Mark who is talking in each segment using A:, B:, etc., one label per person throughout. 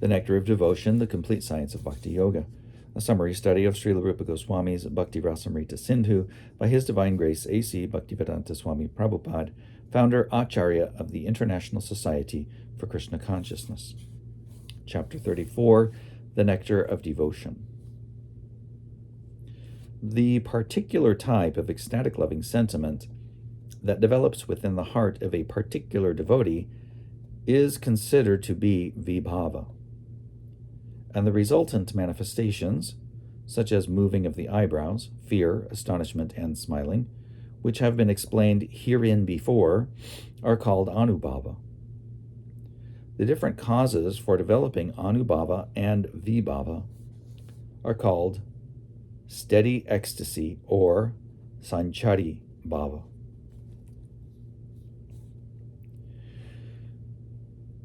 A: The Nectar of Devotion, The Complete Science of Bhakti Yoga, a summary study of Srila Rupa Goswami's Bhakti Rasamrita Sindhu by His Divine Grace A.C. Bhaktivedanta Swami Prabhupada, founder Acharya of the International Society for Krishna Consciousness. Chapter 34, The Nectar of Devotion. The particular type of ecstatic loving sentiment that develops within the heart of a particular devotee is considered to be vibhava, and the resultant manifestations, such as moving of the eyebrows, fear, astonishment, and smiling, which have been explained herein before, are called anubhava. The different causes for developing anubhava and vibhava are called steady ecstasy or sanchari bhava.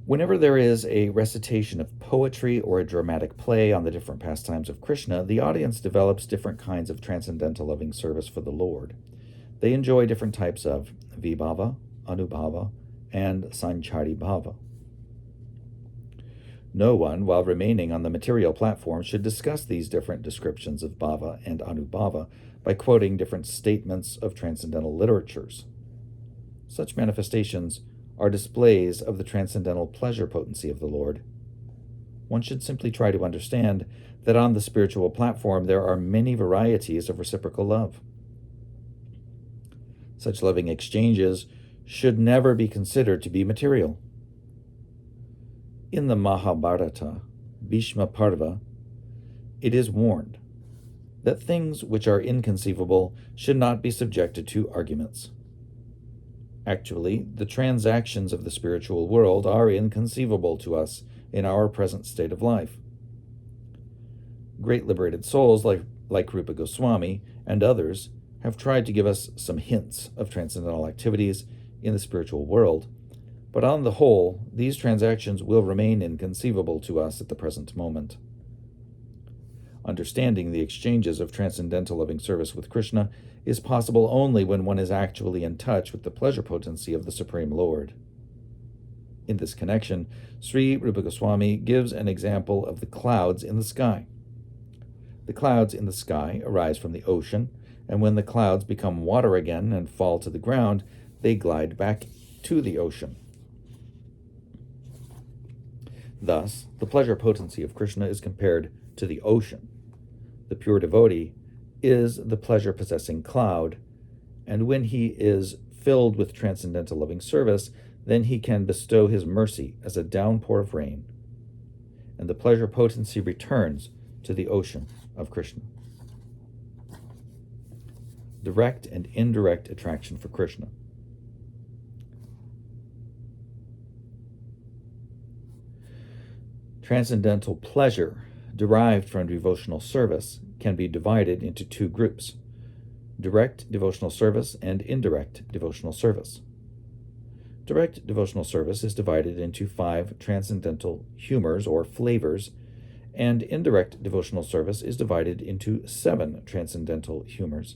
A: Whenever there is a recitation of poetry or a dramatic play on the different pastimes of Krishna, the audience develops different kinds of transcendental loving service for the Lord. They enjoy different types of vibhava, anubhava, and sanchari bhava. No one, while remaining on the material platform, should discuss these different descriptions of bhava and anubhava by quoting different statements of transcendental literatures. Such manifestations are displays of the transcendental pleasure potency of the Lord. One should simply try to understand that on the spiritual platform there are many varieties of reciprocal love. Such loving exchanges should never be considered to be material. In the Mahabharata, Bhishma Parva, it is warned that things which are inconceivable should not be subjected to arguments. Actually, the transactions of the spiritual world are inconceivable to us in our present state of life. Great liberated souls like Rupa Goswami and others have tried to give us some hints of transcendental activities in the spiritual world, but on the whole, these transactions will remain inconceivable to us at the present moment. Understanding the exchanges of transcendental loving service with Krishna is possible only when one is actually in touch with the pleasure potency of the Supreme Lord. In this connection, Sri Rupa Goswami gives an example of the clouds in the sky. The clouds in the sky arise from the ocean, and when the clouds become water again and fall to the ground, they glide back to the ocean. Thus, the pleasure potency of Krishna is compared to the ocean. The pure devotee is the pleasure-possessing cloud, and when he is filled with transcendental loving service, then he can bestow his mercy as a downpour of rain, and the pleasure potency returns to the ocean of Krishna. Direct and indirect attraction for Krishna. Transcendental pleasure derived from devotional service can be divided into two groups: direct devotional service and indirect devotional service. Direct devotional service is divided into 5 transcendental humors or flavors, and indirect devotional service is divided into 7 transcendental humors.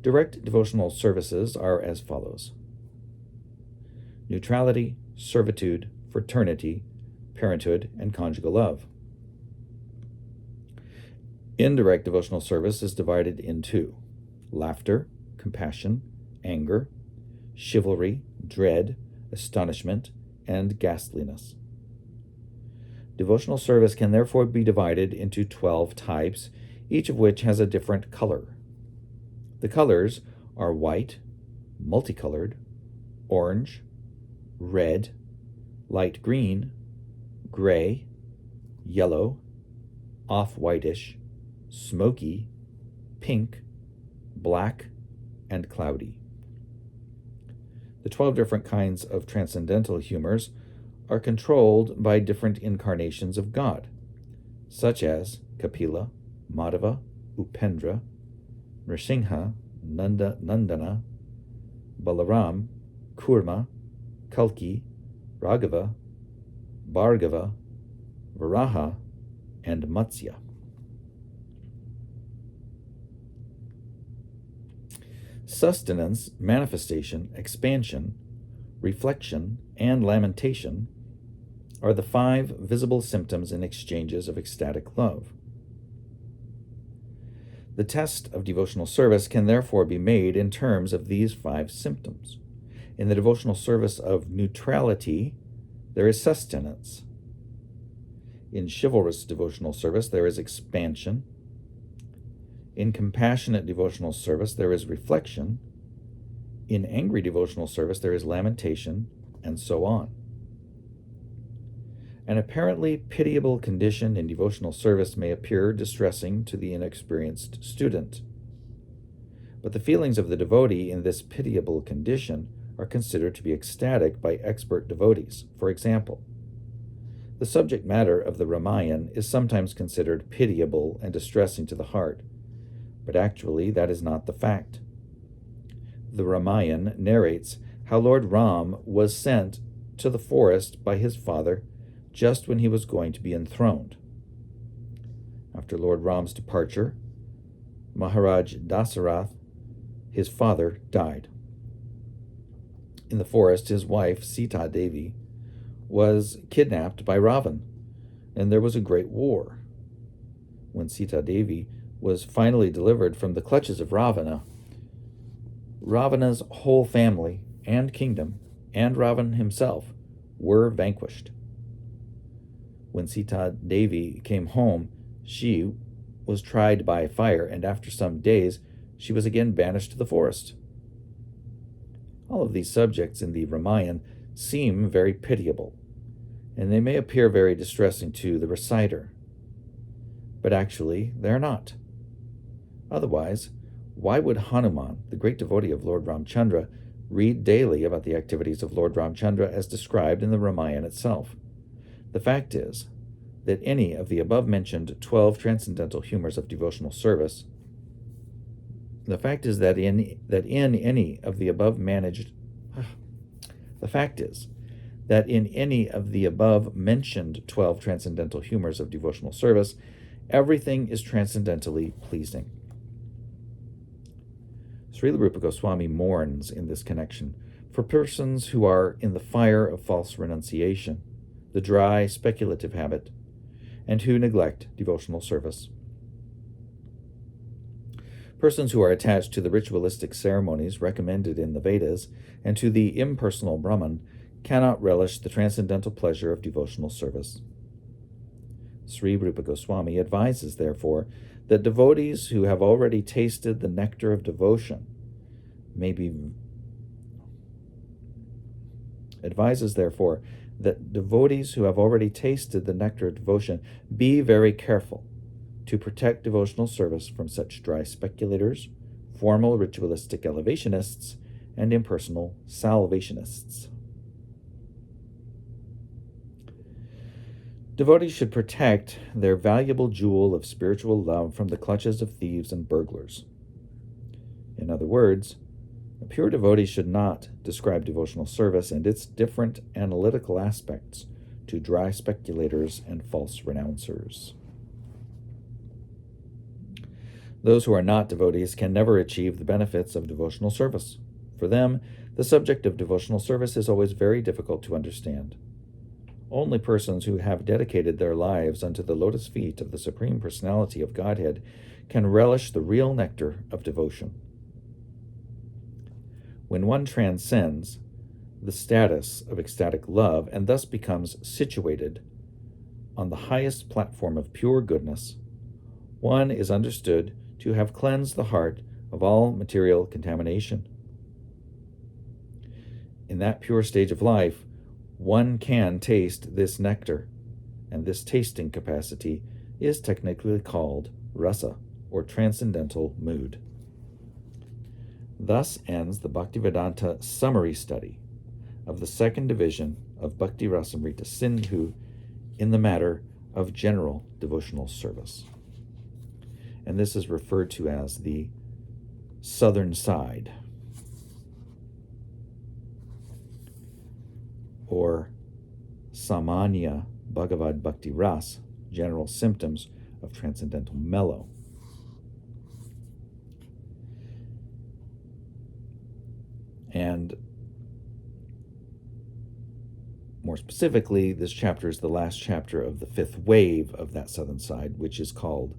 A: Direct devotional services are as follows: neutrality, servitude, fraternity, parenthood, and conjugal love. Indirect devotional service is divided into laughter, compassion, anger, chivalry, dread, astonishment, and ghastliness. Devotional service can therefore be divided into 12 types, each of which has a different color. The colors are white, multicolored, orange, red, light green, gray, yellow, off-whitish, smoky, pink, black, and cloudy. The 12 different kinds of transcendental humors are controlled by different incarnations of God, such as Kapila, Madhava, Upendra, Nrsimha, Nandana, Balaram, Kurma, Kalki, Raghava, Bhargava, Varaha, and Matsya. Sustenance, manifestation, expansion, reflection, and lamentation are the 5 visible symptoms and exchanges of ecstatic love. The test of devotional service can therefore be made in terms of these 5 symptoms. In the devotional service of neutrality, there is sustenance. In chivalrous devotional service, there is expansion. In compassionate devotional service, there is reflection. In angry devotional service, there is lamentation, and so on. An apparently pitiable condition in devotional service may appear distressing to the inexperienced student. But the feelings of the devotee in this pitiable condition are considered to be ecstatic by expert devotees. For example, the subject matter of the Ramayana is sometimes considered pitiable and distressing to the heart, but actually that is not the fact. The Ramayana narrates how Lord Ram was sent to the forest by his father just when he was going to be enthroned. After Lord Ram's departure, Maharaj Dasarath, his father, died. In the forest, his wife, Sita Devi, was kidnapped by Ravan, and there was a great war. When Sita Devi was finally delivered from the clutches of Ravana, Ravana's whole family and kingdom, and Ravan himself, were vanquished. When Sita Devi came home, she was tried by fire, and after some days, she was again banished to the forest. All of these subjects in the Ramayana seem very pitiable, and they may appear very distressing to the reciter. But actually, they are not. Otherwise, why would Hanuman, the great devotee of Lord Ramchandra, read daily about the activities of Lord Ramchandra as described in the Ramayana itself? The fact is that any of the above-mentioned 12 transcendental humors of devotional service The fact is that in any of the above-mentioned 12 transcendental humors of devotional service, everything is transcendentally pleasing. Srila Rupa Goswami mourns in this connection for persons who are in the fire of false renunciation, the dry, speculative habit, and who neglect devotional service. Persons who are attached to the ritualistic ceremonies recommended in the Vedas and to the impersonal Brahman cannot relish the transcendental pleasure of devotional service. Sri Rupa Goswami advises, therefore, that devotees who have already tasted the nectar of devotion be very careful to protect devotional service from such dry speculators, formal ritualistic elevationists, and impersonal salvationists. Devotees should protect their valuable jewel of spiritual love from the clutches of thieves and burglars. In other words, a pure devotee should not describe devotional service and its different analytical aspects to dry speculators and false renouncers. Those who are not devotees can never achieve the benefits of devotional service. For them, the subject of devotional service is always very difficult to understand. Only persons who have dedicated their lives unto the lotus feet of the Supreme Personality of Godhead can relish the real nectar of devotion. When one transcends the status of ecstatic love and thus becomes situated on the highest platform of pure goodness, one is understood to have cleansed the heart of all material contamination. In that pure stage of life, one can taste this nectar, and this tasting capacity is technically called rasa, or transcendental mood. Thus ends the Bhaktivedanta summary study of the second division of Bhakti Rasamrita Sindhu in the matter of general devotional service. And this is referred to as the southern side, or Samanya Bhagavad Bhakti Ras, general symptoms of transcendental mellow. And More specifically, this chapter is the last chapter of the fifth wave of that southern side, which is called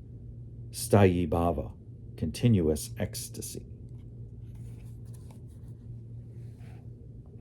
A: Sthayi Bhava, continuous ecstasy.